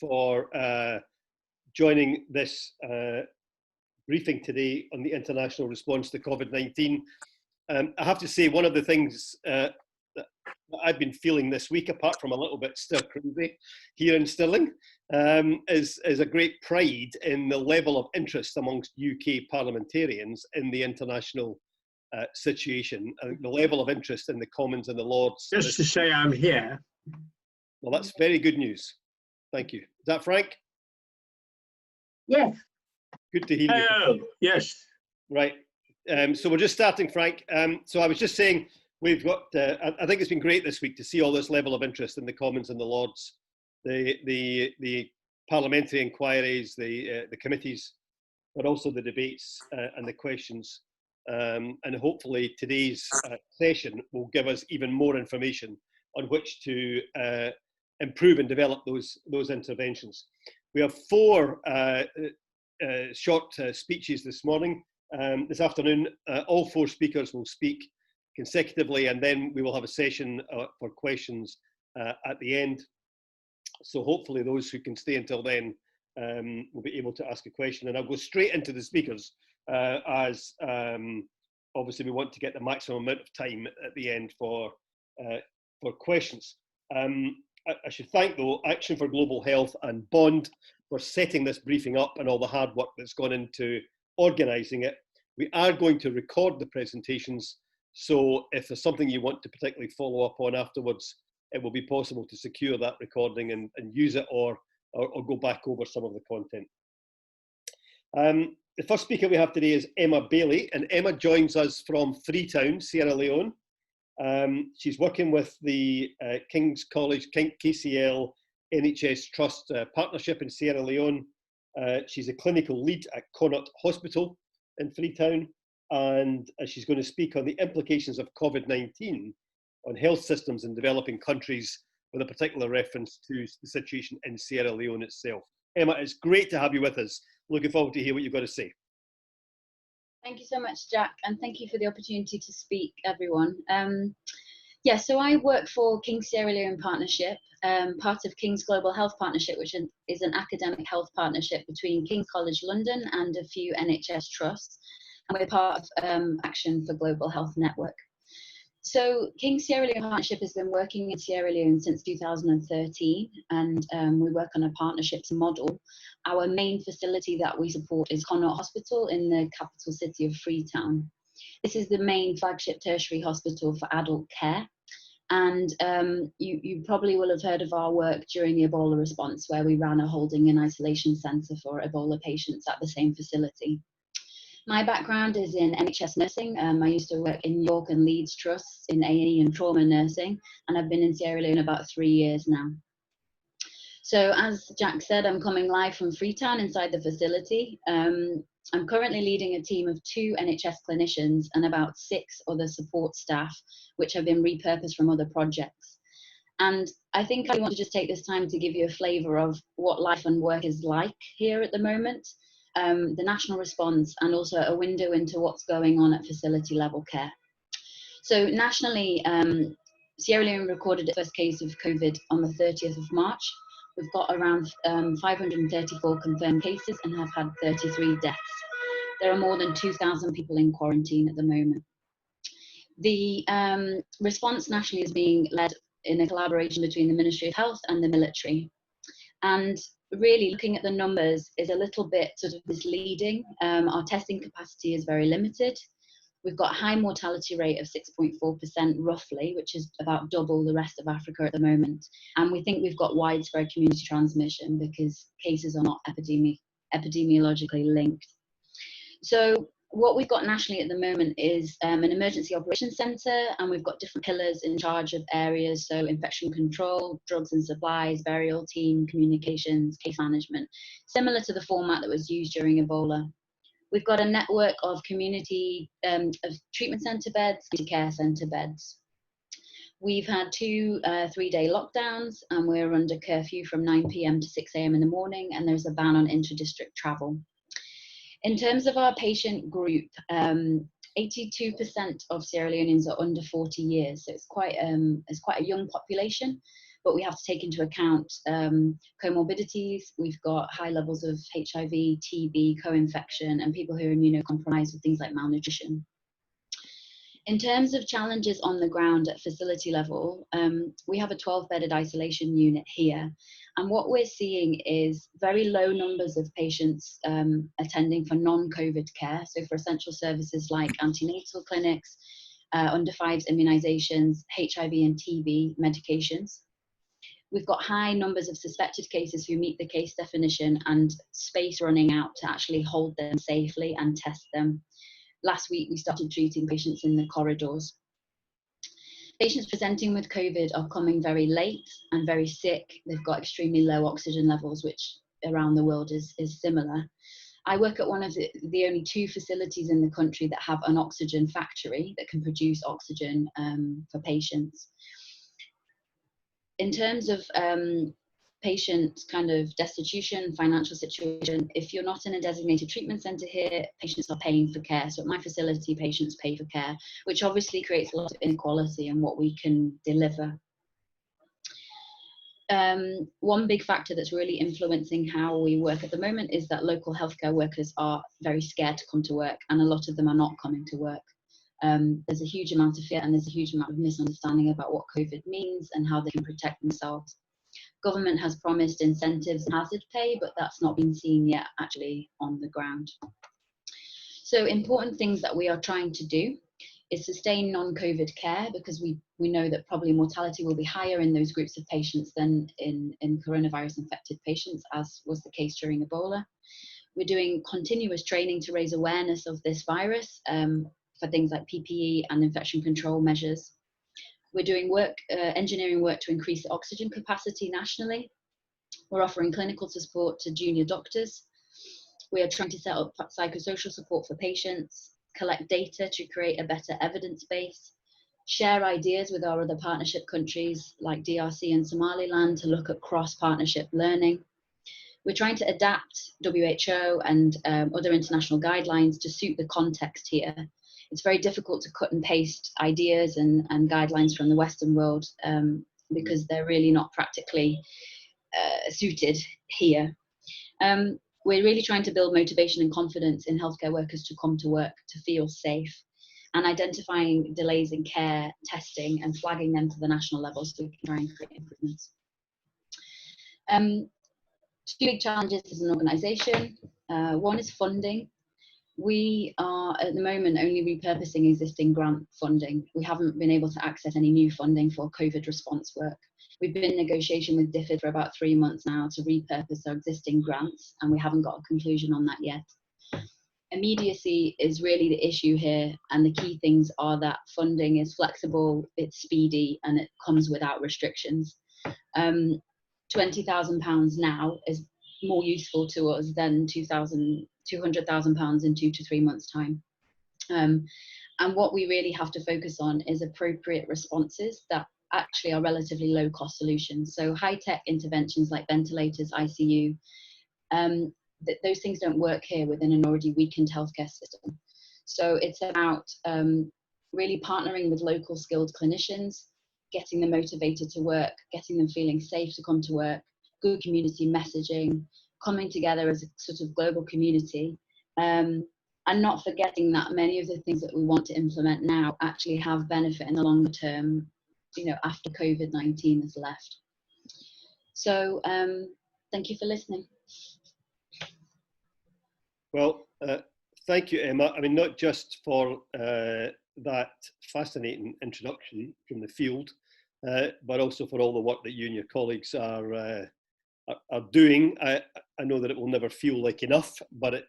for joining this briefing today on the international response to Covid-19. I have to say, one of the things that I've been feeling this week, apart from a little bit stir crazy here in Stirling, is a great pride in the level of interest amongst UK parliamentarians in the international situation, the level of interest in the Commons and the Lords. Just to say I'm here. Well, that's very good news. Thank you. Is that Frank? Yes. Good to hear you. Hello. Yes. Right. So we're just starting, Frank. So I was just saying, we've got, I think it's been great this week to see all this level of interest in the Commons and the Lords, the parliamentary inquiries, the committees, but also the debates and the questions. And hopefully today's session will give us even more information on which to improve and develop those interventions. We have four short speeches this morning. This afternoon, all four speakers will speak consecutively, and then we will have a session for questions at the end. So hopefully those who can stay until then will be able to ask a question. And I'll go straight into the speakers as obviously we want to get the maximum amount of time at the end for questions. I should thank, though, Action for Global Health and Bond for setting this briefing up and all the hard work that's gone into organising it. We are going to record the presentations, so if there's something you want to particularly follow up on afterwards, it will be possible to secure that recording and use it or go back over some of the content. The first speaker we have today is Emma Bailey, and Emma joins us from Freetown, Sierra Leone. She's working with the King's College, KCL NHS Trust partnership in Sierra Leone. She's a clinical lead at Connaught Hospital in Freetown, and she's going to speak on the implications of COVID-19 on health systems in developing countries, with a particular reference to the situation in Sierra Leone itself. Emma, it's great to have you with us. Looking forward to hear what you've got to say. Thank you so much, Jack, and thank you for the opportunity to speak, everyone. Yeah, so I work for King's Sierra Leone Partnership, part of King's Global Health Partnership, which is an academic health partnership between King's College London and a few NHS trusts, and we're part of Action for Global Health Network. So King's Sierra Leone Partnership has been working in Sierra Leone since 2013, and we work on a partnerships model. Our main facility that we support is Connaught Hospital in the capital city of Freetown. This is the main flagship tertiary hospital for adult care. And you probably will have heard of our work during the Ebola response, where we ran a holding and isolation centre for Ebola patients at the same facility. My background is in NHS nursing. I used to work in York and Leeds trusts in A&E and trauma nursing, and I've been in Sierra Leone about 3 years now. So as Jack said, I'm coming live from Freetown inside the facility. I'm currently leading a team of 2 NHS clinicians and about 6 other support staff, which have been repurposed from other projects. And I think I want to just take this time to give you a flavour of what life and work is like here at the moment. The national response, and also a window into what's going on at facility level care. So nationally, Sierra Leone recorded its first case of COVID on the 30th of March. We've got around 534 confirmed cases and have had 33 deaths. There are more than 2,000 people in quarantine at the moment. The response nationally is being led in a collaboration between the Ministry of Health and the military. And really looking at the numbers is a little bit sort of misleading. Our testing capacity is very limited. We've got a high mortality rate of 6.4% roughly, which is about double the rest of Africa at the moment. And we think we've got widespread community transmission because cases are not epidemiologically linked. So what we've got nationally at the moment is an emergency operations centre, and we've got different pillars in charge of areas, so infection control, drugs and supplies, burial team, communications, case management, similar to the format that was used during Ebola. We've got a network of community of treatment centre beds, care centre beds. We've had 2 3-day lockdowns, and we're under curfew from 9 PM to 6 AM in the morning, and there's a ban on inter-district travel. In terms of our patient group, 82% of Sierra Leoneans are under 40 years, so it's quite a young population. but we have to take into account comorbidities. We've got high levels of HIV, TB, co-infection, and people who are immunocompromised with things like malnutrition. In terms of challenges on the ground at facility level, we have a 12-bedded isolation unit here. And what we're seeing is very low numbers of patients attending for non-COVID care. So for essential services like antenatal clinics, under 5s immunizations, HIV and TB medications. We've got high numbers of suspected cases who meet the case definition and space running out to actually hold them safely and test them. Last week, we started treating patients in the corridors. Patients presenting with COVID are coming very late and very sick. They've got extremely low oxygen levels, which around the world is similar. I work at one of the only 2 facilities in the country that have an oxygen factory that can produce oxygen for patients. In terms of patient kind of destitution, financial situation, if you're not in a designated treatment centre here, patients are paying for care. So at my facility, patients pay for care, which obviously creates a lot of inequality in what we can deliver. One big factor that's really influencing how we work at the moment is that local healthcare workers are very scared to come to work, and a lot of them are not coming to work. There's a huge amount of fear and there's a huge amount of misunderstanding about what COVID means and how they can protect themselves. Government has promised incentives and hazard pay, but that's not been seen yet actually on the ground. So important things that we are trying to do is sustain non-COVID care, because we know that probably mortality will be higher in those groups of patients than in coronavirus infected patients, as was the case during Ebola. We're doing continuous training to raise awareness of this virus for things like PPE and infection control measures. We're doing engineering work to increase the oxygen capacity nationally. We're offering clinical support to junior doctors. We are trying to set up psychosocial support for patients, collect data to create a better evidence base, share ideas with our other partnership countries like DRC and Somaliland to look at cross-partnership learning. We're trying to adapt WHO and other international guidelines to suit the context here. It's very difficult to cut and paste ideas and guidelines from the Western world because they're really not practically suited here. We're really trying to build motivation and confidence in healthcare workers to come to work, to feel safe, and identifying delays in care, testing, and flagging them to the national level so we can try and create improvements. 2 big challenges as an organisation. One is funding. We are at the moment only repurposing existing grant funding. We haven't been able to access any new funding for COVID response work. We've been in negotiation with DFID for about 3 months now to repurpose our existing grants, and we haven't got a conclusion on that yet. Immediacy is really the issue here, and the key things are that funding is flexible, it's speedy, and it comes without restrictions. £20,000 now is more useful to us than £200,000 in 2 to 3 months' time. And what we really have to focus on is appropriate responses that actually are relatively low cost solutions. So high-tech interventions like ventilators, ICU, those things don't work here within an already weakened healthcare system. So it's about really partnering with local skilled clinicians, getting them motivated to work, getting them feeling safe to come to work, good community messaging, coming together as a sort of global community, and not forgetting that many of the things that we want to implement now actually have benefit in the longer term, after COVID-19 has left. So thank you for listening. Well, thank you, Emma. I mean, not just for that fascinating introduction from the field, but also for all the work that you and your colleagues are doing. I know that it will never feel like enough, but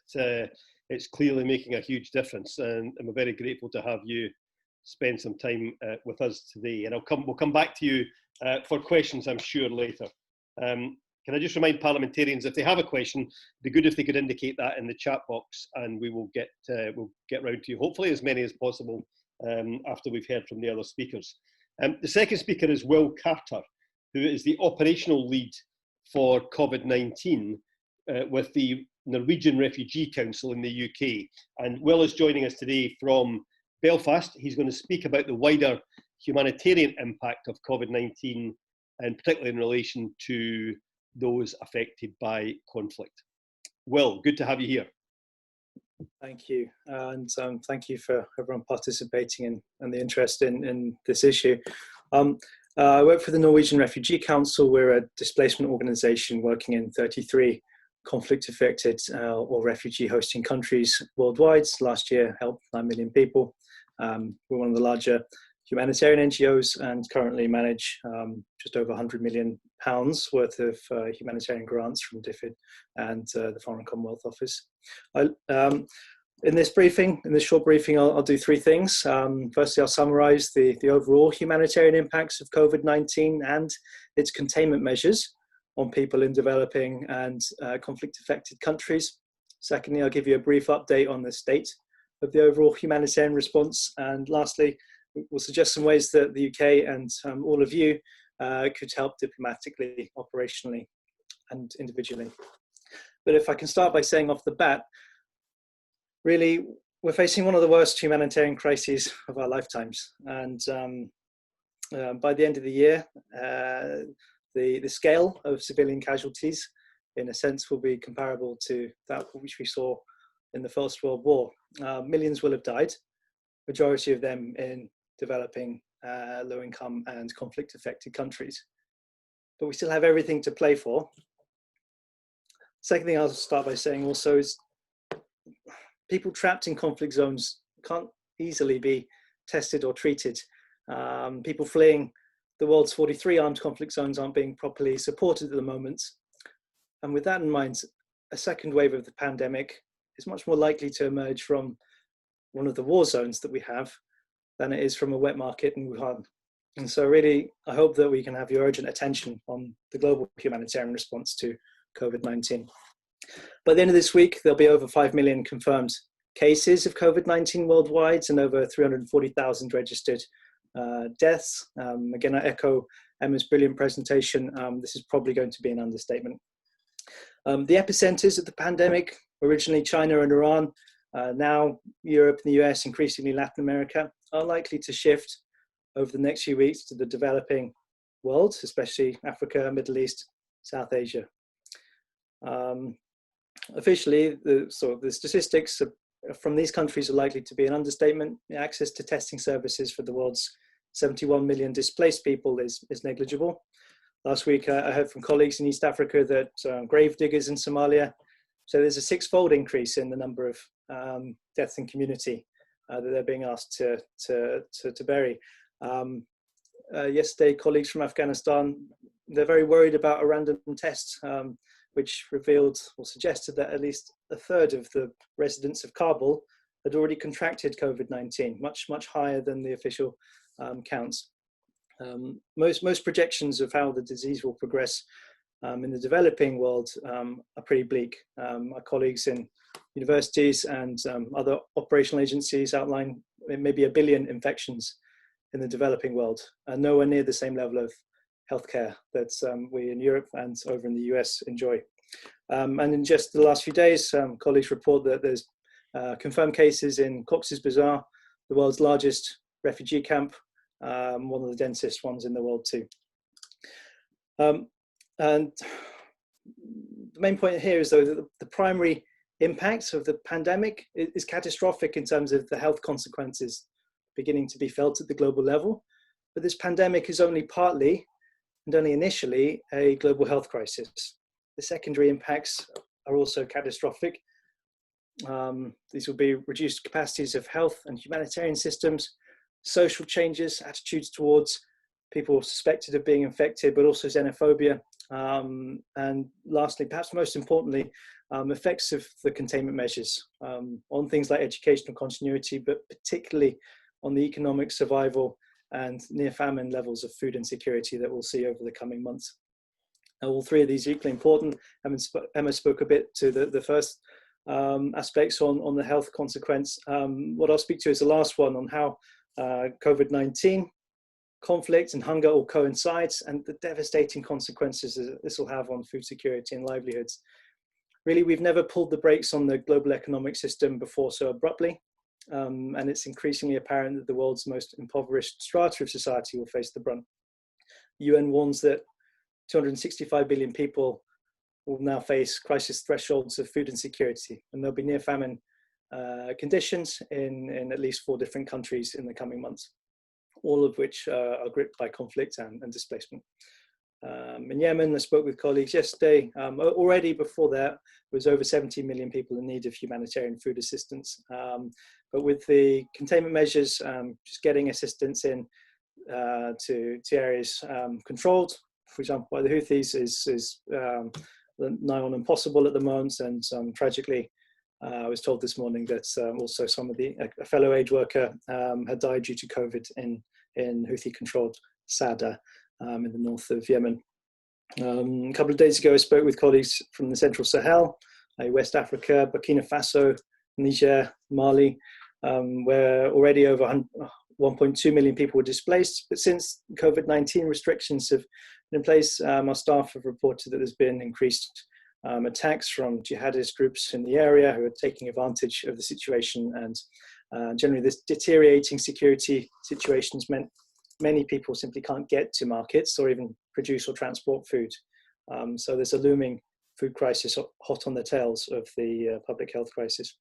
it's clearly making a huge difference, and we're very grateful to have you spend some time with us today. And we'll come back to you for questions, I'm sure, later. Can I just remind parliamentarians, if they have a question, it'd be good if they could indicate that in the chat box, and we will get round to you, hopefully as many as possible after we've heard from the other speakers. The second speaker is Will Carter, who is the operational lead for COVID-19 with the Norwegian Refugee Council in the UK. And Will is joining us today from Belfast. He's going to speak about the wider humanitarian impact of COVID-19 and particularly in relation to those affected by conflict. Will, good to have you here. Thank you, and thank you for everyone participating and the interest in this issue. I work for the Norwegian Refugee Council. We're a displacement organisation working in 33 conflict-affected or refugee-hosting countries worldwide. Last year, helped 9 million people. We're one of the larger humanitarian NGOs and currently manage just over £100 million worth of humanitarian grants from DFID and the Foreign Commonwealth Office. In this short briefing, I'll do three things. Firstly, I'll summarise the overall humanitarian impacts of COVID-19 and its containment measures on people in developing and conflict-affected countries. Secondly, I'll give you a brief update on the state of the overall humanitarian response. And lastly, we'll suggest some ways that the UK and all of you could help diplomatically, operationally, and individually. But if I can start by saying off the bat, really, we're facing one of the worst humanitarian crises of our lifetimes. And by the end of the year, the scale of civilian casualties, in a sense, will be comparable to that which we saw in the First World War. Millions will have died, majority of them in developing, low-income and conflict-affected countries. But we still have everything to play for. Second thing I'll start by saying also is people trapped in conflict zones can't easily be tested or treated. People fleeing the world's 43 armed conflict zones aren't being properly supported at the moment. And with that in mind, a second wave of the pandemic is much more likely to emerge from one of the war zones that we have than it is from a wet market in Wuhan. And so really, I hope that we can have your urgent attention on the global humanitarian response to COVID-19. By the end of this week, there'll be over 5 million confirmed cases of COVID-19 worldwide and over 340,000 registered deaths. Again, I echo Emma's brilliant presentation. This is probably going to be an understatement. The epicenters of the pandemic, originally China and Iran, now Europe and the US, increasingly Latin America, are likely to shift over the next few weeks to the developing world, especially Africa, Middle East, South Asia. Officially, the statistics from these countries are likely to be an understatement. The access to testing services for the world's 71 million displaced people is negligible. Last week, I heard from colleagues in East Africa that grave diggers in Somalia, so there's a six-fold increase in the number of deaths in community that they're being asked to bury. Yesterday, colleagues from Afghanistan, they're very worried about a random test, which revealed or suggested that at least a third of the residents of Kabul had already contracted COVID-19, much higher than the official counts. Most projections of how the disease will progress in the developing world are pretty bleak. My colleagues in universities and other operational agencies outline maybe 1 billion infections in the developing world, and nowhere near the same level of healthcare that we in Europe and over in the US enjoy. And in just the last few days, colleagues report that there's confirmed cases in Cox's Bazar, the world's largest refugee camp, one of the densest ones in the world too. And the main point here is, though, that the primary impact of the pandemic is catastrophic in terms of the health consequences beginning to be felt at the global level. But this pandemic is only partly and only initially a global health crisis. The secondary impacts are also catastrophic. These will be reduced capacities of health and humanitarian systems, social changes, attitudes towards people suspected of being infected, but also xenophobia. And lastly, perhaps most importantly, effects of the containment measures on things like educational continuity, but particularly on the economic survival and near famine levels of food insecurity that we'll see over the coming months. All three of these are equally important. Emma spoke a bit to the first aspects on the health consequence. What I'll speak to is the last one on how COVID-19, conflict and hunger all coincides, and the devastating consequences that this will have on food security and livelihoods. Really, we've never pulled the brakes on the global economic system before so abruptly. And it's increasingly apparent that the world's most impoverished strata of society will face the brunt. UN warns that 265 billion people will now face crisis thresholds of food insecurity, and there'll be near famine conditions in at least 4 different countries in the coming months, all of which are gripped by conflict and displacement. In Yemen, I spoke with colleagues yesterday. Already before that, there was over 70 million people in need of humanitarian food assistance. But with the containment measures, just getting assistance in to areas controlled, for example, by the Houthis, is nigh on impossible at the moment. And tragically, I was told this morning that also a fellow aid worker had died due to COVID in Houthi-controlled Sada in the north of Yemen. A couple of days ago, I spoke with colleagues from the Central Sahel, West Africa, Burkina Faso, Niger, Mali, where already over 1.2 million people were displaced. But since COVID-19 restrictions have been in place, our staff have reported that there's been increased attacks from jihadist groups in the area who are taking advantage of the situation, and generally this deteriorating security situations meant many people simply can't get to markets or even produce or transport food. So there's a looming food crisis hot on the tails of the public health crisis.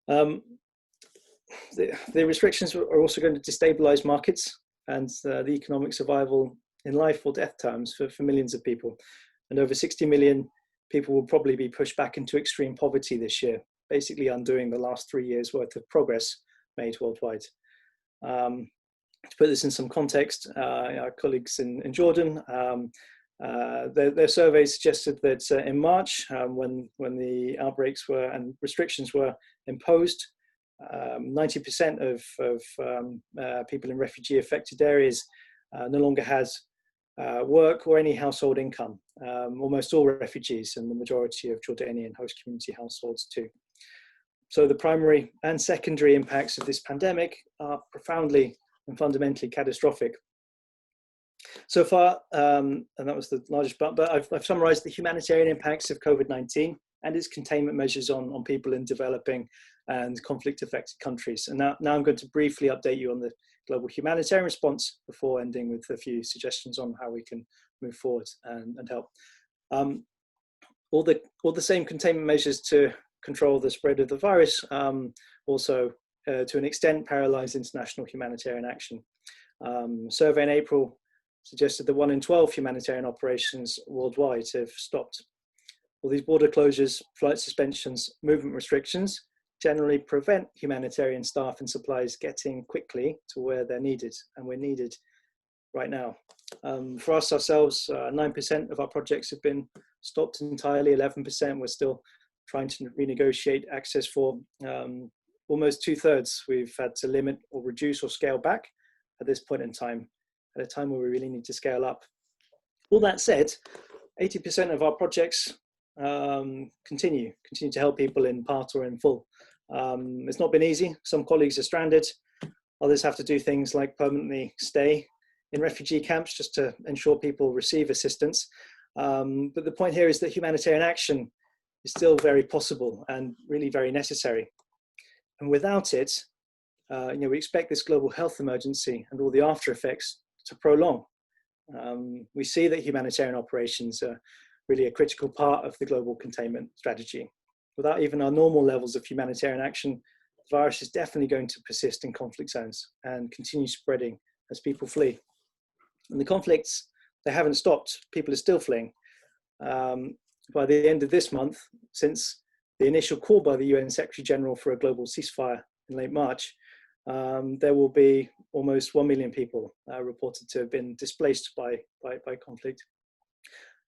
The restrictions are also going to destabilize markets and the economic survival in life or death terms for millions of people. And over 60 million people will probably be pushed back into extreme poverty this year, basically undoing the last 3 years' worth of progress made worldwide. To put this in some context, our colleagues in Jordan, their survey suggested that in March, when the outbreaks were and restrictions were imposed, 90% of people in refugee-affected areas no longer had work or any household income. Almost all refugees and the majority of Jordanian host community households too. So the primary and secondary impacts of this pandemic are profoundly and fundamentally catastrophic. So far, and that was the largest part, but I've summarized the humanitarian impacts of COVID-19 and its containment measures on people in developing and conflict-affected countries. And now I'm going to briefly update you on the global humanitarian response before ending with a few suggestions on how we can move forward and help. All the same containment measures to control the spread of the virus also to an extent paralyze international humanitarian action. Survey in April suggested that 1 in 12 humanitarian operations worldwide have stopped. All these border closures, flight suspensions, movement restrictions generally prevent humanitarian staff and supplies getting quickly to where they're needed, and we're needed right now. For us ourselves, 9% of our projects have been stopped entirely, 11% we're still trying to renegotiate access for. Almost 2/3 we've had to limit or reduce or scale back at this point in time, at a time where we really need to scale up. All that said, 80% of our projects continue to help people in part or in full. It's not been easy. Some colleagues are stranded. Others have to do things like permanently stay in refugee camps just to ensure people receive assistance. But the point here is that humanitarian action is still very possible and really very necessary. And without it, we expect this global health emergency and all the after effects to prolong. We see that humanitarian operations are really a critical part of the global containment strategy. Without even our normal levels of humanitarian action, the virus is definitely going to persist in conflict zones and continue spreading as people flee. And the conflicts, they haven't stopped. People are still fleeing. By the end of this month, since the initial call by the UN Secretary General for a global ceasefire in late March, there will be almost 1 million people reported to have been displaced by conflict.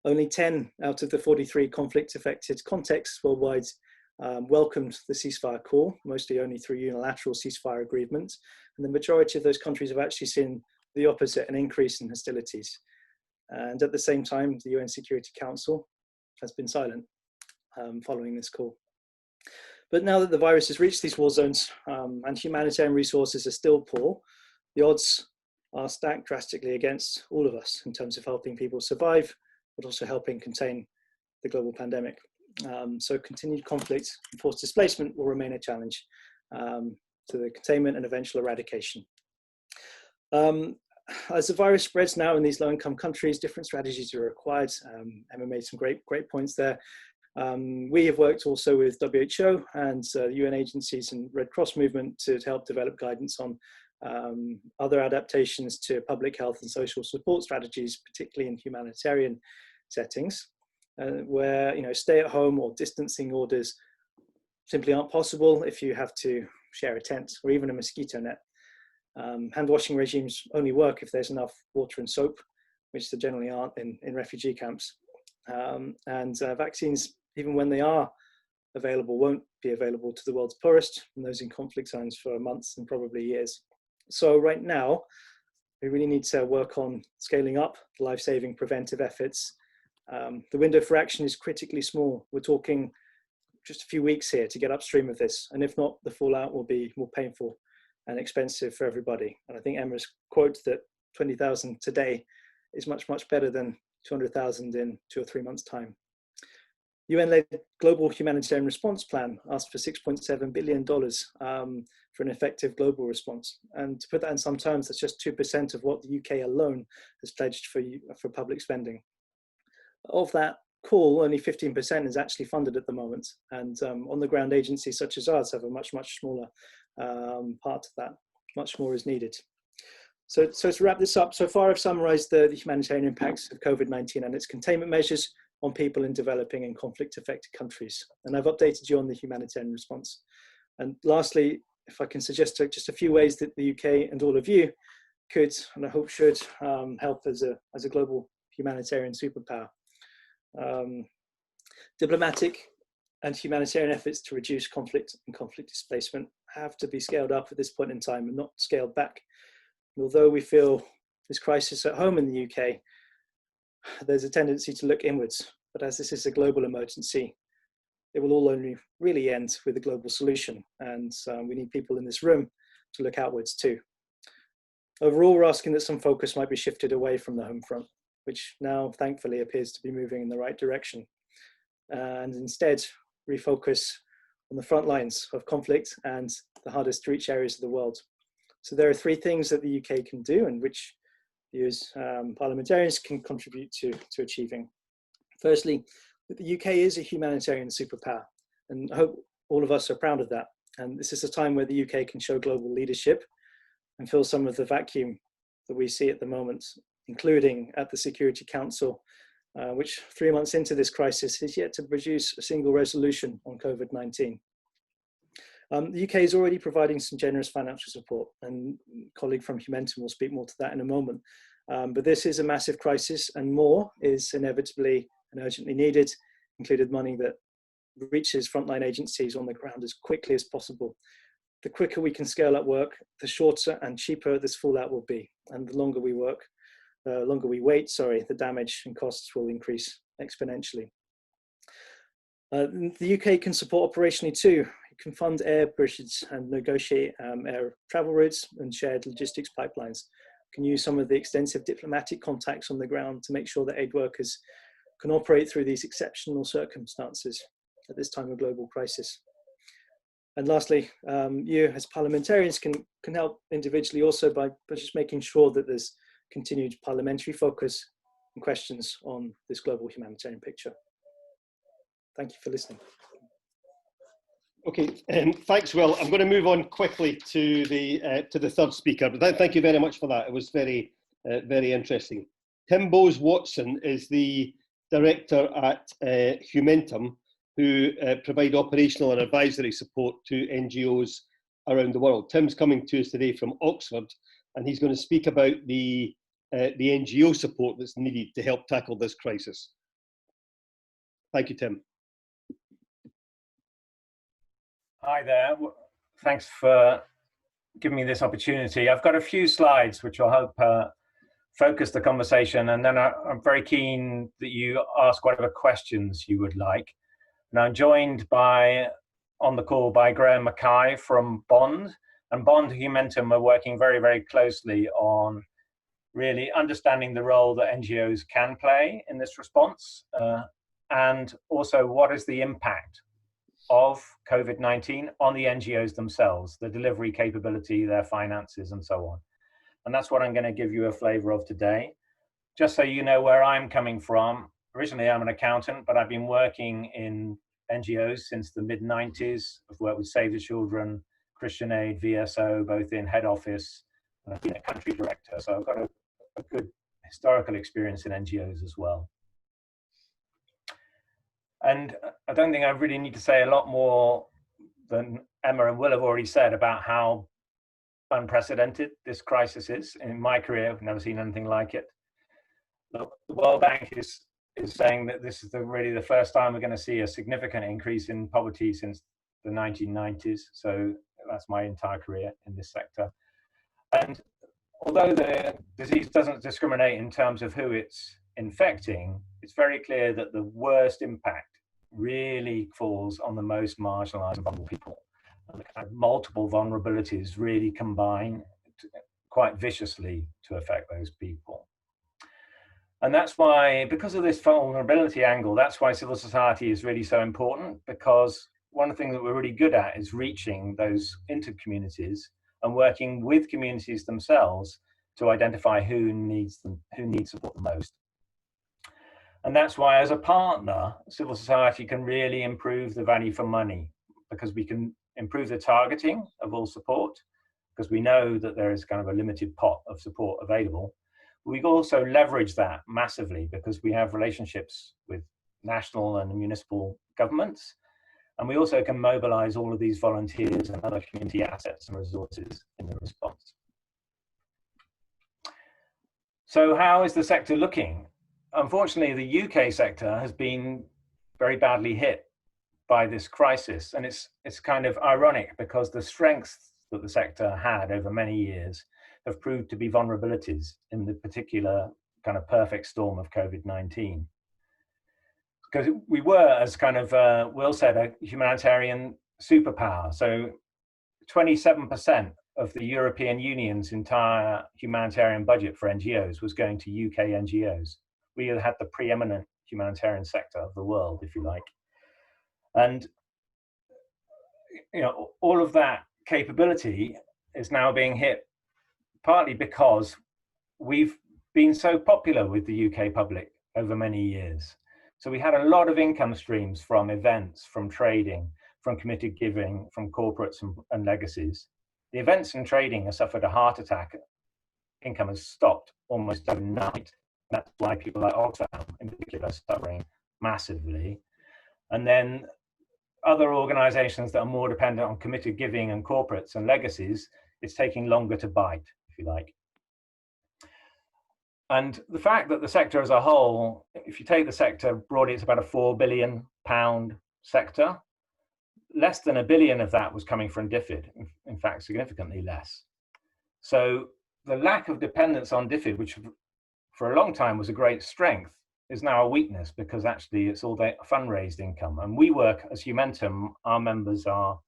Only 10 out of the 43 conflict-affected contexts worldwide welcomed the ceasefire call, mostly only through unilateral ceasefire agreements. And the majority of those countries have actually seen the opposite, an increase in hostilities. And at the same time, the UN Security Council has been silent following this call. But now that the virus has reached these war zones and humanitarian resources are still poor, the odds are stacked drastically against all of us in terms of helping people survive, but also helping contain the global pandemic. So continued conflict and forced displacement will remain a challenge to the containment and eventual eradication. as the virus spreads now in these low-income countries, different strategies are required. Emma made some great points there. We have worked also with WHO and UN agencies and Red Cross movement to help develop guidance on other adaptations to public health and social support strategies, particularly in humanitarian settings, where stay at home or distancing orders simply aren't possible if you have to share a tent or even a mosquito net. Hand washing regimes only work if there's enough water and soap, which there generally aren't in refugee camps. And vaccines, even when they are available, won't be available to the world's poorest and those in conflict zones for months and probably years. So right now, we really need to work on scaling up life-saving preventive efforts. The window for action is critically small. We're talking just a few weeks here to get upstream of this. And if not, the fallout will be more painful and expensive for everybody. And I think Emma's quote that 20,000 today is much, much better than 200,000 in 2 or 3 months' time. UN-led Global Humanitarian Response Plan asked for $6.7 billion for an effective global response. And to put that in some terms, that's just 2% of what the UK alone has pledged for public spending. Of that call, only 15% is actually funded at the moment. And on-the-ground agencies such as ours have a much, much smaller part of that. Much more is needed. So to wrap this up, so far I've summarized the humanitarian impacts of COVID-19 and its containment measures on people in developing and conflict-affected countries. And I've updated you on the humanitarian response. And lastly, if I can suggest just a few ways that the UK and all of you could, and I hope should, help as a global humanitarian superpower. Diplomatic and humanitarian efforts to reduce conflict and conflict displacement have to be scaled up at this point in time and not scaled back. And although we feel this crisis at home in the UK, there's a tendency to look inwards. But as this is a global emergency, it will all only really end with a global solution. And we need people in this room to look outwards too. Overall, we're asking that some focus might be shifted away from the home front, which now thankfully appears to be moving in the right direction. And instead refocus on the front lines of conflict and the hardest to reach areas of the world. So there are 3 things that the UK can do and which you as parliamentarians can contribute to achieving. Firstly, the UK is a humanitarian superpower, and I hope all of us are proud of that. And this is a time where the UK can show global leadership and fill some of the vacuum that we see at the moment, including at the Security Council, which 3 months into this crisis is yet to produce a single resolution on COVID-19. The UK is already providing some generous financial support, and a colleague from Humentum will speak more to that in a moment. But this is a massive crisis, and more is inevitably and urgently needed, including money that reaches frontline agencies on the ground as quickly as possible. The quicker we can scale up work, the shorter and cheaper this fallout will be, and the longer we wait, the damage and costs will increase exponentially. The UK can support operationally too. It can fund air bridges and negotiate air travel routes and shared logistics pipelines. It can use some of the extensive diplomatic contacts on the ground to make sure that aid workers can operate through these exceptional circumstances at this time of global crisis. And lastly, you as parliamentarians can help individually also by just making sure that there's continued parliamentary focus and questions on this global humanitarian picture. Thank you for listening. Okay, thanks, Will. I'm going to move on quickly to the third speaker, but thank you very much for that. It was very interesting. Tim Bowes-Watson is the director at Humentum, who provide operational and advisory support to NGOs around the world. Tim's coming to us today from Oxford, and he's going to speak about the NGO support that's needed to help tackle this crisis. Thank you, Tim. Hi there. Thanks for giving me this opportunity. I've got a few slides which will help focus the conversation, and then I'm very keen that you ask whatever questions you would like. And I'm joined on the call by Graham Mackay from Bond. And Bond Humentum are working very closely on really understanding the role that NGOs can play in this response, and also what is the impact of COVID-19 on the NGOs themselves, the delivery capability, their finances, and so on. And that's what I'm going to give you a flavor of today. Just so you know where I'm coming from, originally I'm an accountant, but I've been working in NGOs since the mid-90s. I've worked with Save the Children, Christian Aid, VSO, both in head office, and I've been a country director. So I've got a good historical experience in NGOs as well. And I don't think I really need to say a lot more than Emma and Will have already said about how unprecedented this crisis is. In my career, I've never seen anything like it. The World Bank is saying that this is really the first time we're going to see a significant increase in poverty since the 1990s. So that's my entire career in this sector. And although the disease doesn't discriminate in terms of who it's infecting, it's very clear that the worst impact really falls on the most marginalized and vulnerable people. And the kind of multiple vulnerabilities really combine quite viciously to affect those people. And that's why, because of this vulnerability angle, that's why civil society is really so important, because one of the things that we're really good at is reaching those inter-communities and working with communities themselves to identify who needs support the most. And that's why, as a partner, civil society can really improve the value for money, because we can improve the targeting of all support, because we know that there is kind of a limited pot of support available. We also leverage that massively because we have relationships with national and municipal governments. And we also can mobilize all of these volunteers and other community assets and resources in the response. So how is the sector looking? Unfortunately, the UK sector has been very badly hit by this crisis. And it's kind of ironic because the strengths that the sector had over many years have proved to be vulnerabilities in the particular kind of perfect storm of COVID-19. Because we were, as kind of Will said, a humanitarian superpower. So 27% of the European Union's entire humanitarian budget for NGOs was going to UK NGOs. We had the preeminent humanitarian sector of the world, if you like. And you know, all of that capability is now being hit partly because we've been so popular with the UK public over many years. So we had a lot of income streams from events, from trading, from committed giving, from corporates and legacies. The events and trading have suffered a heart attack. Income has stopped almost overnight. That's why people like Oxfam in particular are suffering massively. And then other organizations that are more dependent on committed giving and corporates and legacies, it's taking longer to bite, if you like. And the fact that the sector as a whole, if you take the sector broadly, it's about a £4 billion sector. Less than £1 billion of that was coming from DFID, in fact, significantly less. So the lack of dependence on DFID, which for a long time was a great strength, is now a weakness because actually it's all the fundraised income. And we work as Humentum, our members are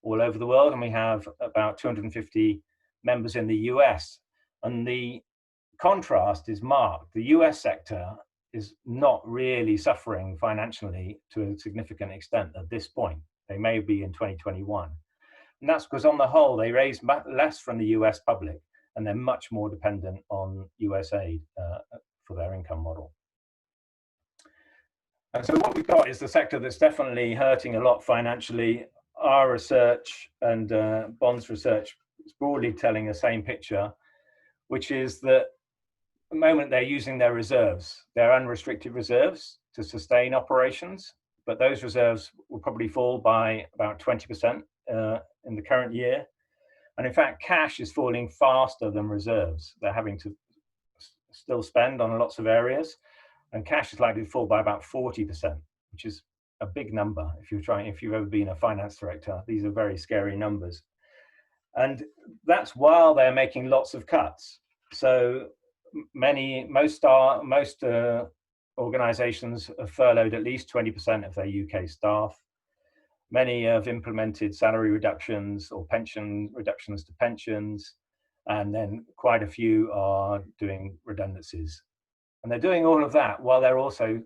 all over the world, and we have about 250 members in the US. And the contrast is marked. The US sector is not really suffering financially to a significant extent at this point. They may be in 2021. And that's because on the whole, they raise less from the US public, and they're much more dependent on US aid for their income model. And so what we've got is the sector that's definitely hurting a lot financially. Our research and Bond's research is broadly telling the same picture, which is that at the moment they're using their reserves, their unrestricted reserves, to sustain operations, but those reserves will probably fall by about 20% in the current year. And in fact, cash is falling faster than reserves. They're having to still spend on lots of areas, and cash is likely to fall by about 40%, which is a big number. If you've ever been a finance director, these are very scary numbers. And that's while they're making lots of cuts. So most organizations have furloughed at least 20% of their UK staff. Many have implemented salary reductions or pension reductions to pensions, and then quite a few are doing redundancies. And they're doing all of that while they're also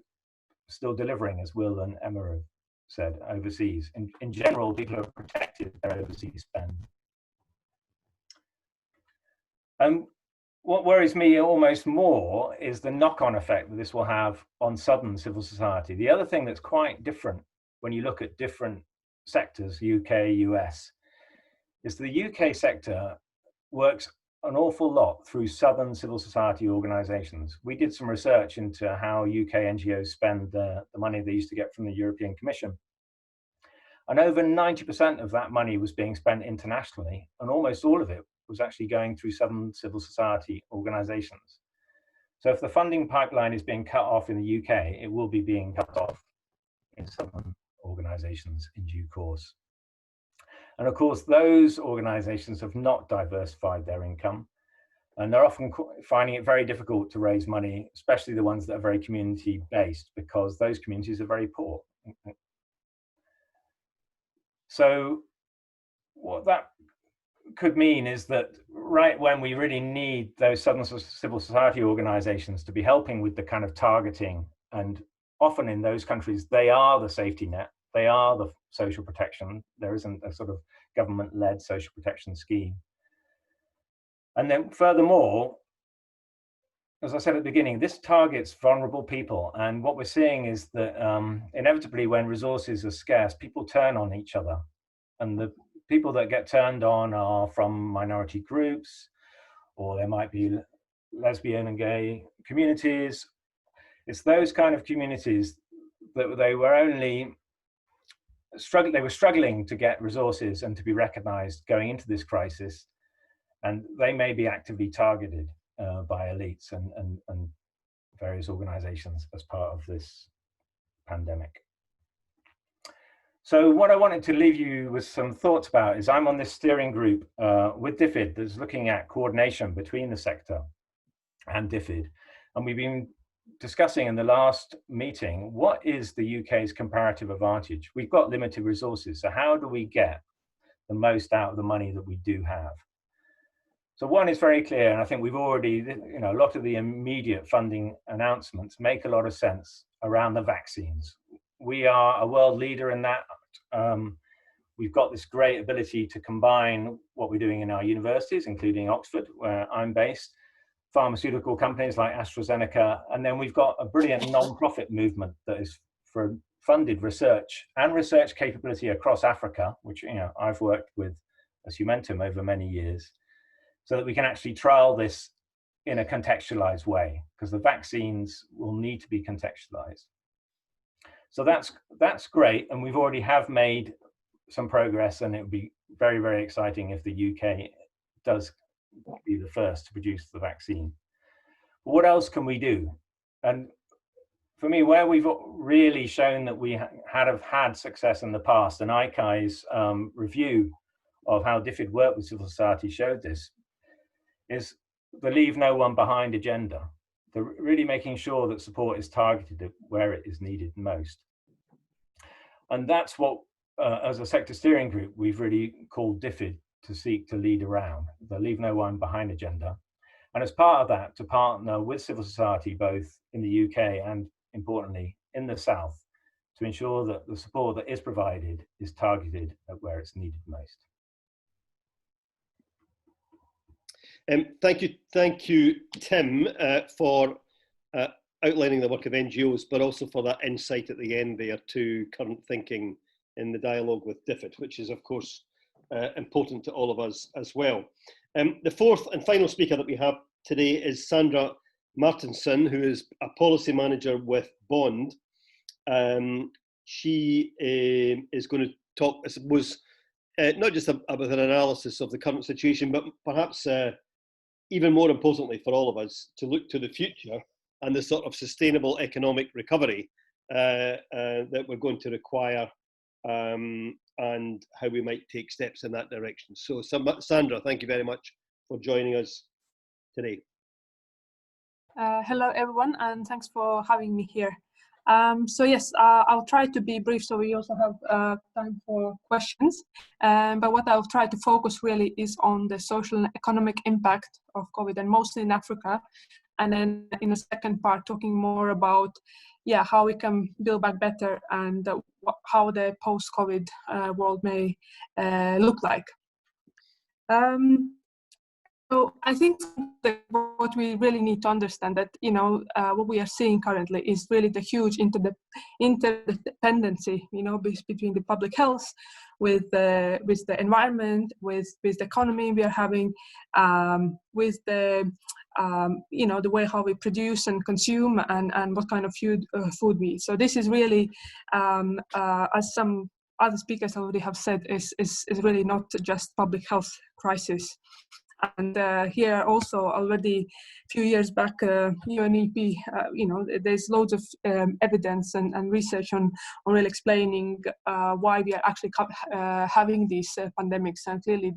still delivering, as Will and Emma have said, overseas. In general, people have protected their overseas spend. what worries me almost more is the knock-on effect that this will have on southern civil society. The other thing that's quite different when you look at different sectors, UK, US, is the UK sector works an awful lot through southern civil society organisations. We did some research into how UK NGOs spend the money they used to get from the European Commission. And over 90% of that money was being spent internationally, and almost all of it was actually going through southern civil society organisations. So if the funding pipeline is being cut off in the UK, it will be being cut off in southern organisations in due course. And of course, those organisations have not diversified their income, and they're often finding it very difficult to raise money, especially the ones that are very community-based, because those communities are very poor. So what that could mean is that right when we really need those southern civil society organizations to be helping with the kind of targeting, and often in those countries, they are the safety net, they are the social protection. There isn't a sort of government-led social protection scheme. And then furthermore, as I said at the beginning, this targets vulnerable people. And what we're seeing is that inevitably when resources are scarce, people turn on each other. And the people that get turned on are from minority groups, or there might be lesbian and gay communities. It's those kind of communities that they were struggling to get resources and to be recognized going into this crisis. And they may be actively targeted by elites and various organizations as part of this pandemic. So what I wanted to leave you with some thoughts about is I'm on this steering group with DFID that's looking at coordination between the sector and DFID. And we've been discussing in the last meeting, what is the UK's comparative advantage? We've got limited resources, so how do we get the most out of the money that we do have? So one is very clear, and I think we've already, a lot of the immediate funding announcements make a lot of sense around the vaccines. We are a world leader in that. We've got this great ability to combine what we're doing in our universities, including Oxford, where I'm based, pharmaceutical companies like AstraZeneca, and then we've got a brilliant non-profit movement that is for funded research and research capability across Africa, which I've worked with as Humentum over many years, so that we can actually trial this in a contextualized way, because the vaccines will need to be contextualized. So that's great, and we've already have made some progress, and it would be very, very exciting if the UK does be the first to produce the vaccine. But what else can we do? And for me, where we've really shown that we have had success in the past, and ICAI's review of how DFID worked with civil society showed this, is the leave no one behind agenda. The really making sure that support is targeted where it is needed most. And that's what, as a sector steering group, we've really called DFID to seek to lead around, the leave no one behind agenda. And as part of that, to partner with civil society, both in the UK and importantly in the South, to ensure that the support that is provided is targeted at where it's needed most. Thank you, Tim, for outlining the work of NGOs, but also for that insight at the end there to current thinking in the dialogue with DFID, which is, of course, important to all of us as well. The fourth and final speaker that we have today is Sandra Martinson, who is a policy manager with Bond. She is going to talk, I suppose, not just about an analysis of the current situation, but perhaps even more importantly for all of us, to look to the future and the sort of sustainable economic recovery that we're going to require, and how we might take steps in that direction. So Sandra, thank you very much for joining us today. Hello everyone, and thanks for having me here. So yes, I'll try to be brief so we also have time for questions. But what I'll try to focus really is on the social and economic impact of COVID, and mostly in Africa. And then in the second part, talking more about how we can build back better and how the post-COVID world may look like. So I think that what we really need to understand that, what we are seeing currently is really the huge interdependency, between the public health, with the environment, with the economy we are having, with the the way how we produce and consume, and what kind of food we eat. So this is really, as some other speakers already have said, is really not just public health crisis. And here also already a few years back, UNEP, there's loads of evidence and research on really explaining why we are actually having these pandemics. And clearly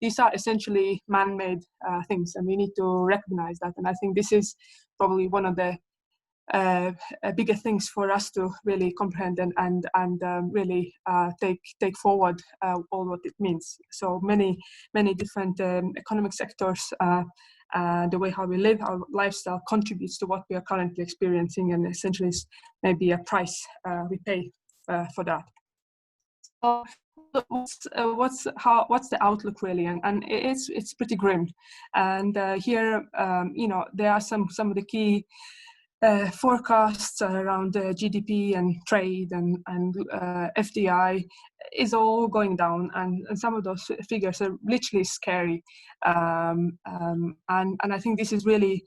these are essentially man-made things, and we need to recognize that. And I think this is probably one of the bigger things for us to really comprehend and really take forward all what it means. So many different economic sectors, the way how we live, our lifestyle contributes to what we are currently experiencing, and essentially is maybe a price we pay for that. So what's the outlook really? And it's pretty grim. And here, there are some of the key forecasts around GDP and trade and FDI is all going down, and some of those figures are literally scary. And I think this is really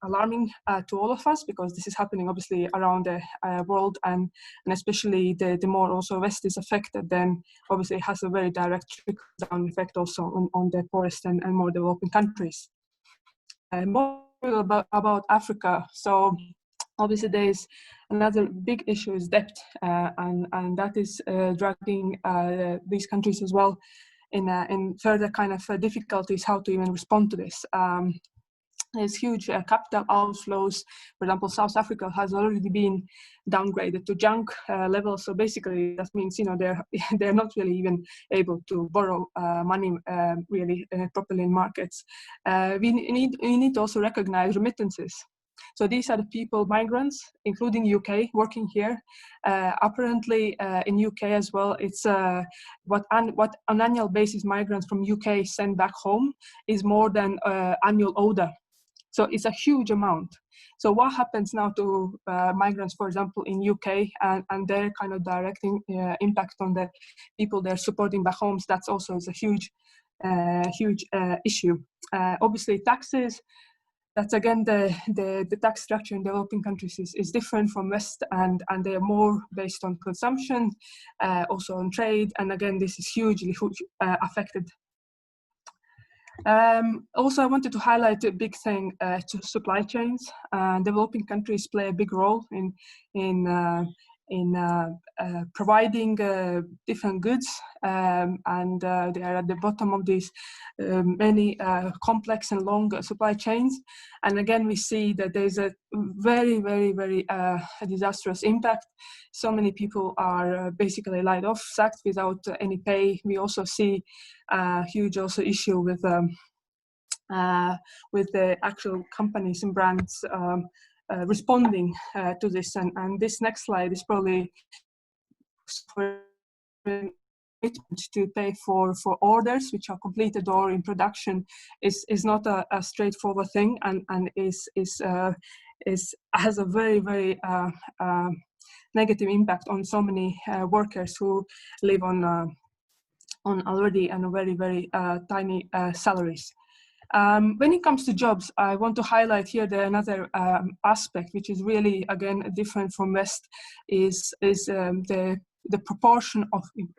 alarming to all of us, because this is happening obviously around the world, and especially the more also West is affected, then obviously it has a very direct trickle-down effect also on the poorest and more developing countries. More about Africa. So obviously there's another big issue is debt, and that is dragging these countries as well in further kind of difficulties how to even respond to this. There's huge capital outflows. For example, South Africa has already been downgraded to junk level. So basically, that means they're not really even able to borrow money really properly in markets. We need to also recognize remittances. So these are the people, migrants, including UK, working here. Apparently, in UK as well, it's what on annual basis migrants from UK send back home is more than annual ODA. So it's a huge amount. So what happens now to migrants, for example, in UK, and their kind of direct impact on the people they're supporting back home? That's also is a huge issue. Obviously, taxes. That's again the tax structure in developing countries is different from West, and they are more based on consumption, also on trade, and again this is hugely affected. Also, I wanted to highlight a big thing to supply chains. Developing countries play a big role in providing different goods, and they are at the bottom of these many complex and long supply chains. And again, we see that there's a very disastrous impact. So many people are basically laid off, sacked without any pay. We also see a huge also issue with the actual companies and brands responding to this. And this next slide is probably for to pay for orders which are completed or in production is not a straightforward thing, and has a very negative impact on so many workers who live on already and very tiny salaries. When it comes to jobs, I want to highlight here another aspect which is really again different from West is the proportion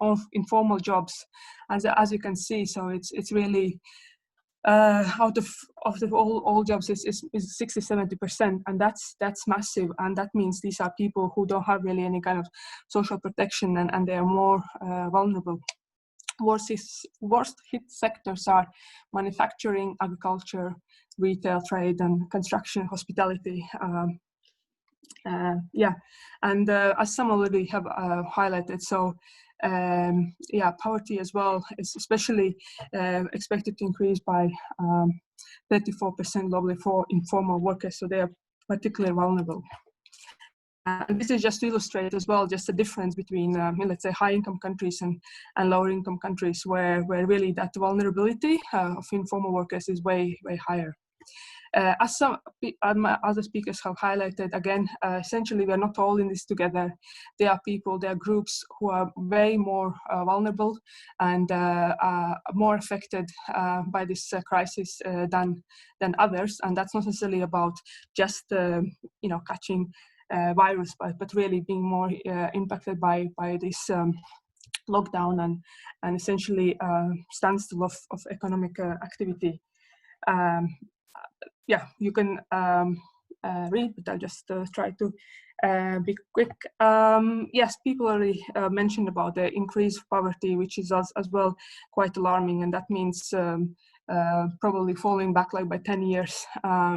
of informal jobs, as you can see. So it's really out of all jobs is 60-70%, and that's massive. And that means these are people who don't have really any kind of social protection, and they are more vulnerable. Worst hit sectors are manufacturing, agriculture, retail, trade, and construction, hospitality. And as some already have highlighted, so poverty as well is especially expected to increase by 34% globally for informal workers, so they are particularly vulnerable. And this is just to illustrate as well, just the difference between, let's say, high-income countries and lower-income countries, where really that vulnerability of informal workers is way higher. As some other speakers have highlighted, again, essentially we are not all in this together. There are people, there are groups who are way more vulnerable and more affected by this crisis than others. And that's not necessarily about just catching virus, but really being more impacted by this lockdown and essentially standstill of economic activity. Yeah, you can read, but I'll just try to be quick. Yes, people already mentioned about the increased poverty, which is as well quite alarming, and that means probably falling back like by 10 years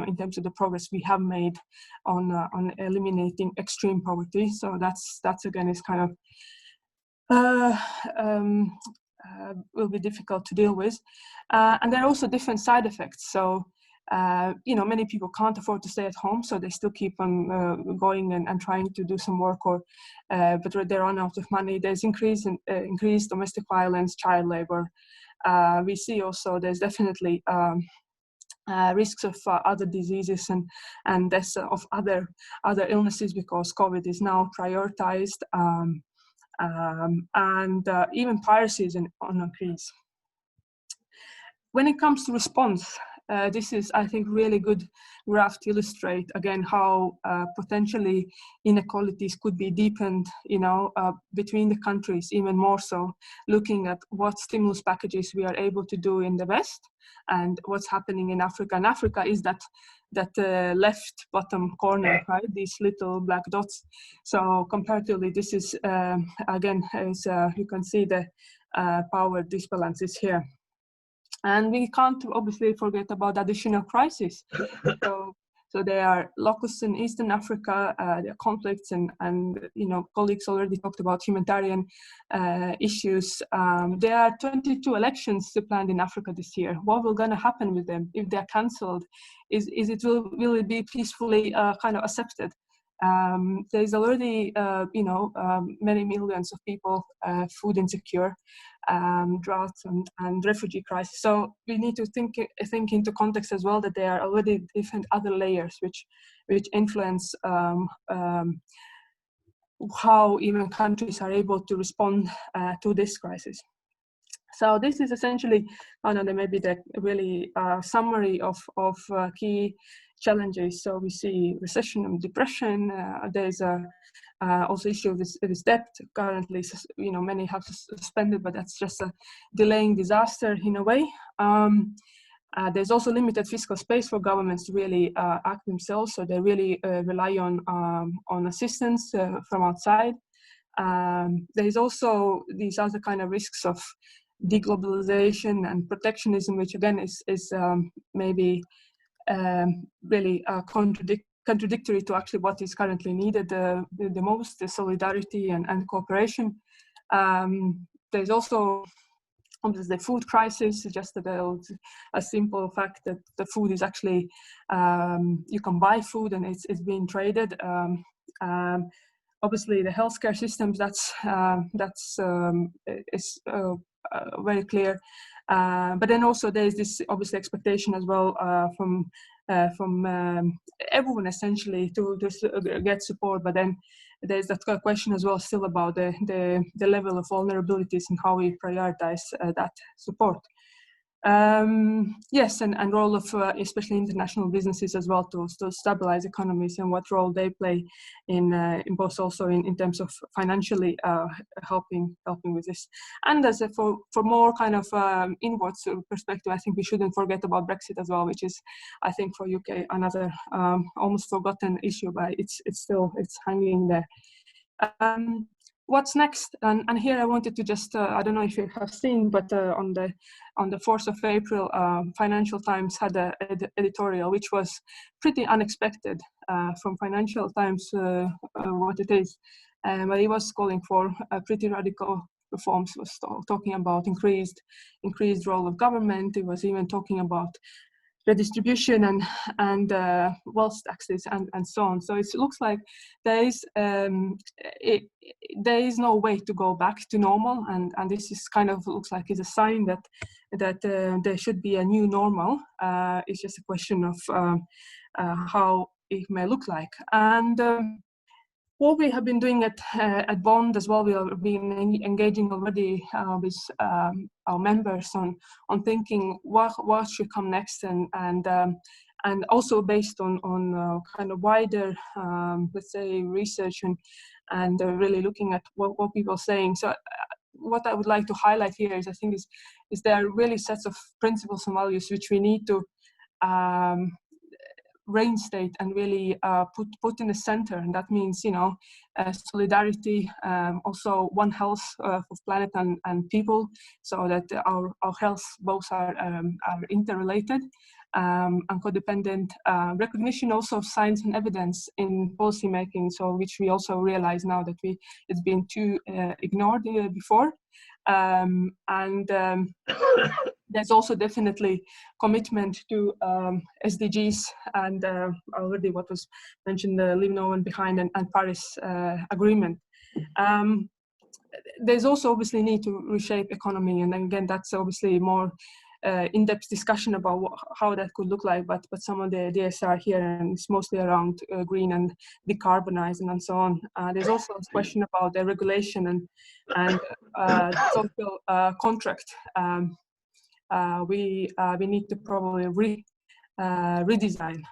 in terms of the progress we have made on eliminating extreme poverty. So that's again is kind of will be difficult to deal with, and there are also different side effects. So many people can't afford to stay at home, so they still keep on going and trying to do some work, but they run out of money. There's increased domestic violence, child labor. We see also there's definitely risks of other diseases and deaths of other illnesses, because COVID is now prioritized, and even piracy is on increase. When it comes to response, this is, I think, really good graph to illustrate again how potentially inequalities could be deepened, between the countries, even more so, looking at what stimulus packages we are able to do in the West and what's happening in Africa. And Africa is that left bottom corner, right? These little black dots. So comparatively, this is again, as you can see, the power disbalances here. And we can't obviously forget about additional crises. So there are locusts in Eastern Africa, there are conflicts, and colleagues already talked about humanitarian issues. There are 22 elections planned in Africa this year. What will going to happen with them if they're cancelled? Will it be peacefully kind of accepted? There's already many millions of people food insecure, droughts and refugee crisis. So we need to think into context as well that there are already different other layers which influence how even countries are able to respond to this crisis. So this is essentially maybe the really summary of key challenges. So we see recession and depression. There's also issue with debt. Currently, many have suspended, but that's just a delaying disaster in a way. There's also limited fiscal space for governments to really act themselves, so they really rely on assistance from outside. There's also these other kind of risks of deglobalization and protectionism, which again is maybe really contradictory to actually what is currently needed the most, the solidarity and cooperation. There's also obviously the food crisis, just a simple fact that the food is actually, you can buy food and it's being traded. Obviously the healthcare systems, that's very clear. But then also there's this obviously expectation as well from everyone essentially to get support. But then there's that question as well still about the level of vulnerabilities and how we prioritize that support. Yes, and role of especially international businesses as well to stabilize economies, and what role they play in both also in terms of financially helping with this. And as for more kind of inwards perspective, I think we shouldn't forget about Brexit as well, which is, I think, for UK another almost forgotten issue, but it's hanging there. What's next? And here I wanted to just, I don't know if you have seen, but on the 4th of April, Financial Times had an editorial, which was pretty unexpected from Financial Times, what it is. But he was calling for pretty radical reforms, was talking about increased role of government. He was even talking about redistribution and wealth taxes and so on. So it looks like there is there is no way to go back to normal, and this is kind of looks like is a sign that there should be a new normal. It's just a question of how it may look like. And what we have been doing at Bond as well, we have been engaging already with our members on thinking what should come next, and also based on kind of wider, let's say, research and really looking at what people are saying. So what I would like to highlight here is, I think, is there are really sets of principles and values which we need to reinstate and really put in the center, and that means, you know, solidarity, also one health for planet and people, so that our health both are interrelated, and codependent, recognition also of science and evidence in policy making, so which we also realize now that it's been too ignored before, and there's also definitely commitment to SDGs and already what was mentioned, the Leave No One Behind and Paris Agreement. There's also obviously need to reshape economy, and again that's obviously more in-depth discussion about how that could look like, but some of the ideas are here, and it's mostly around green and decarbonizing and so on. There's also a question about the regulation and social contract. We need to probably redesign.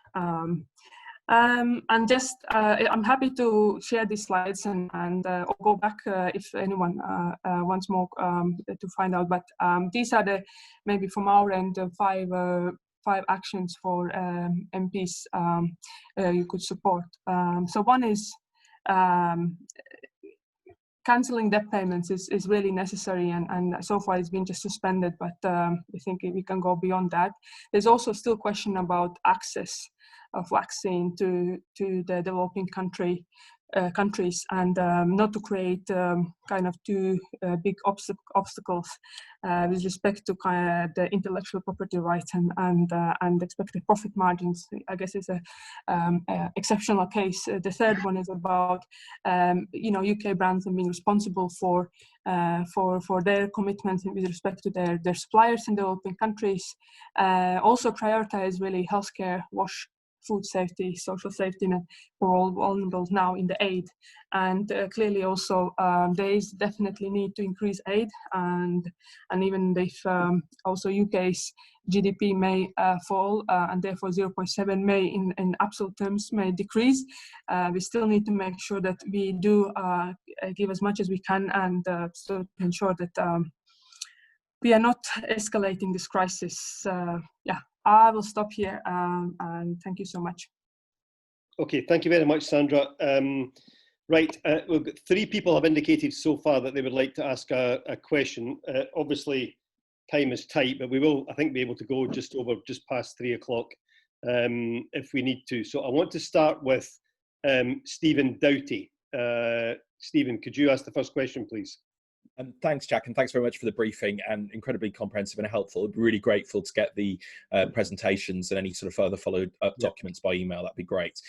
And just I'm happy to share these slides and I'll go back if anyone wants more to find out. But these are the, maybe from our end, five actions for MPs you could support. So one is cancelling debt payments is really necessary, and so far it's been just suspended, but we think we can go beyond that. There's also still question about access of vaccine to the developing countries, and not to create kind of too big obstacles with respect to kind of the intellectual property rights and expected profit margins. I guess it's a exceptional case. The third one is about you know, UK brands and being responsible for their commitments with respect to their suppliers in developing countries. Also prioritize really healthcare, food safety, social safety net for all vulnerable now in the aid, and clearly also there is definitely need to increase aid, and even if also UK's GDP may fall and therefore 0.7 may in absolute terms may decrease, we still need to make sure that we do give as much as we can, and so ensure that we are not escalating this crisis. Yeah, I will stop here, and thank you so much. Okay, thank you very much, Sandra. Right, we've got 3 people have indicated so far that they would like to ask a question. Obviously, time is tight, but we will, I think, be able to go just past 3 o'clock if we need to. So I want to start with Stephen Doughty. Stephen, could you ask the first question, please? Thanks, Jack, and thanks very much for the briefing, and incredibly comprehensive and helpful. I'd be really grateful to get the presentations and any sort of further followed up documents by email. That'd be great.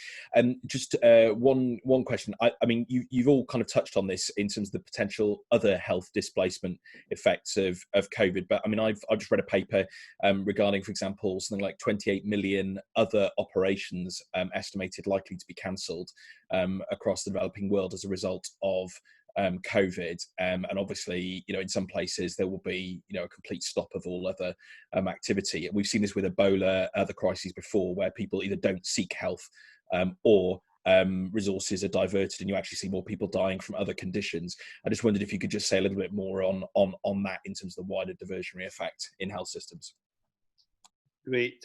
Just one question. I mean, you've all kind of touched on this in terms of the potential other health displacement effects of COVID, but I mean, I've just read a paper regarding, for example, something like 28 million other operations estimated likely to be cancelled across the developing world as a result of COVID, and obviously, you know, in some places there will be, you know, a complete stop of all other activity. We've seen this with Ebola, other crises before, where people either don't seek health or resources are diverted, and you actually see more people dying from other conditions. I just wondered if you could just say a little bit more on that in terms of the wider diversionary effect in health systems. Great,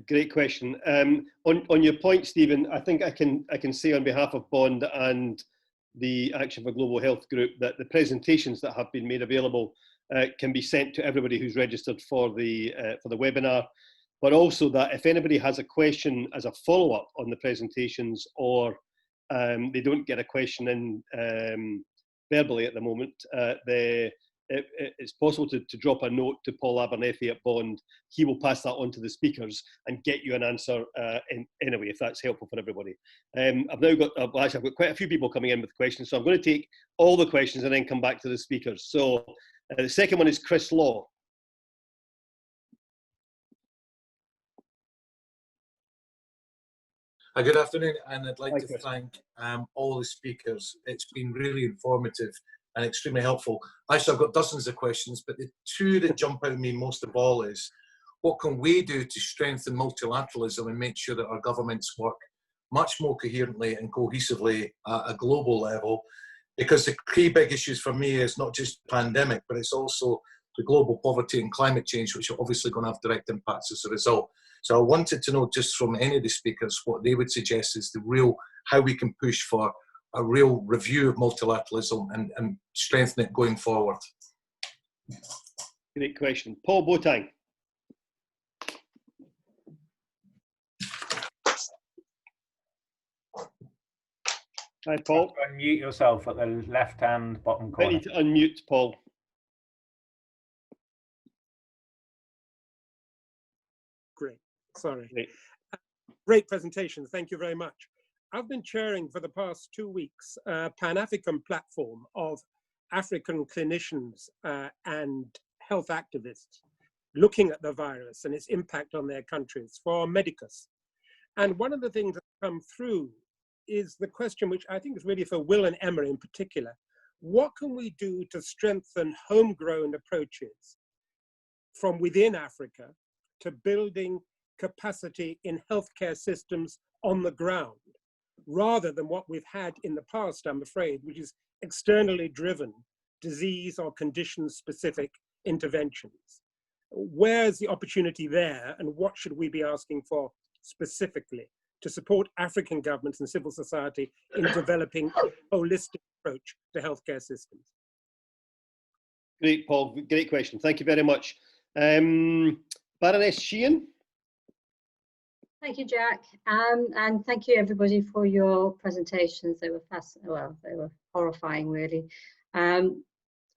great question. On your point, Stephen, I think I can say on behalf of Bond and the Action for Global Health group that the presentations that have been made available can be sent to everybody who's registered for the webinar, but also that if anybody has a question as a follow-up on the presentations, or they don't get a question in verbally at the moment, it's possible to drop a note to Paul Abernethy at Bond. He will pass that on to the speakers and get you an answer anyway, if that's helpful for everybody. I've now got, actually, I've got quite a few people coming in with questions, so I'm going to take all the questions and then come back to the speakers. So the second one is Chris Law. Good afternoon, and I'd like Hi, to Chris. thank all the speakers. It's been really informative and extremely helpful. Actually, I've got dozens of questions, but the two that jump out at me most of all is, what can we do to strengthen multilateralism and make sure that our governments work much more coherently and cohesively at a global level? Because the key big issues for me is not just the pandemic, but it's also the global poverty and climate change, which are obviously going to have direct impacts as a result. So I wanted to know just from any of the speakers what they would suggest is how we can push for a real review of multilateralism and strengthen it going forward. Great question. Paul Botang. Hi, Paul. Unmute yourself at the left-hand bottom I corner. need to unmute Paul. Great, sorry. Great. Great presentation, thank you very much. I've been chairing for the past 2 weeks a Pan-African platform of African clinicians and health activists looking at the virus and its impact on their countries for Medicus. And one of the things that come through is the question, which I think is really for Will and Emma in particular. What can we do to strengthen homegrown approaches from within Africa to building capacity in healthcare systems on the ground, rather than what we've had in the past, I'm afraid, which is externally driven disease or condition-specific interventions? Where's the opportunity there, and what should we be asking for specifically to support African governments and civil society in developing a holistic approach to healthcare systems? Great, Paul. Great question. Thank you very much. Baroness Sheehan. Thank you, Jack, and thank you everybody for your presentations. They were fascinating. They were horrifying, really, and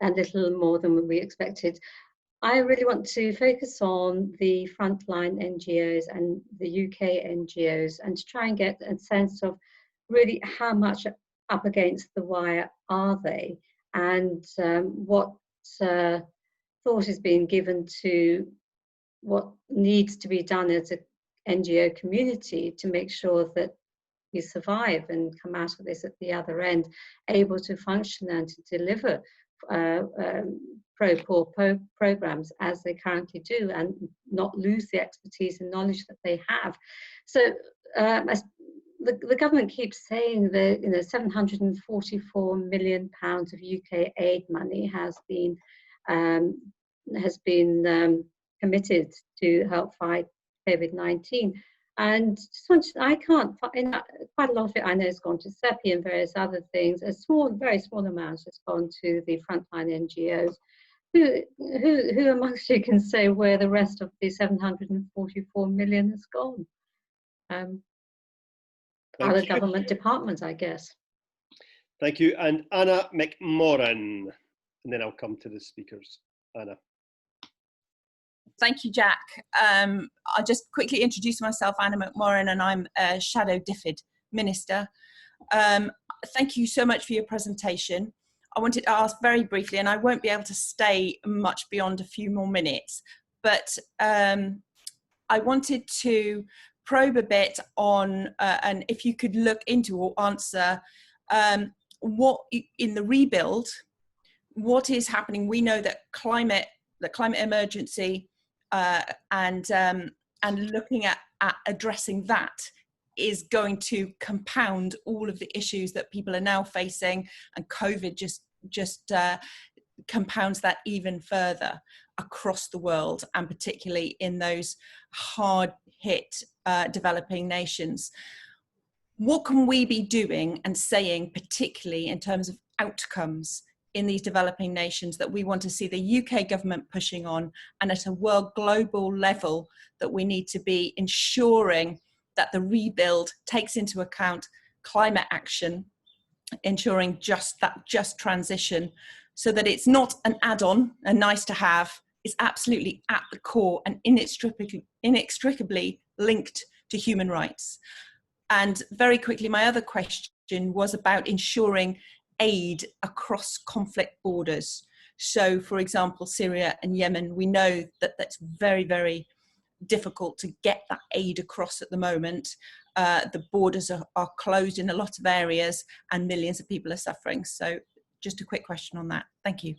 little more than we expected. I really want to focus on the frontline NGOs and the UK NGOs, and to try and get a sense of really how much up against the wire are they, and what thought is being given to what needs to be done as a NGO community to make sure that we survive and come out of this at the other end, able to function and to deliver pro-poor programs as they currently do, and not lose the expertise and knowledge that they have. So the government keeps saying that £744 million of UK aid money has been committed to help fight COVID-19, and I can't find quite a lot of it. I know has gone to CEPI and various other things. Very small amount has gone to the frontline NGOs. Who amongst you can say where the rest of the 744 million has gone? Other government departments, I guess. Thank you. And Anna McMorran, and then I'll come to the speakers. Anna. Thank you, Jack. I'll just quickly introduce myself, Anna McMorran, and I'm a Shadow DFID Minister. Thank you so much for your presentation. I wanted to ask very briefly, and I won't be able to stay much beyond a few more minutes, but I wanted to probe a bit on, and if you could look into or answer, what in the rebuild, what is happening? We know that the climate emergency and looking at addressing that is going to compound all of the issues that people are now facing, and COVID just compounds that even further across the world, and particularly in those hard hit developing nations. What can we be doing and saying, particularly in terms of outcomes in these developing nations, that we want to see the UK government pushing on, and at a world global level that we need to be ensuring that the rebuild takes into account climate action ensuring just transition, so that it's not an add-on, a nice to have. It's absolutely at the core and inextricably linked to human rights. And very quickly, my other question was about ensuring aid across conflict borders. So, for example, Syria and Yemen, we know that that's very, very difficult to get that aid across at the moment. The borders are closed in a lot of areas and millions of people are suffering. So just a quick question on that. Thank you.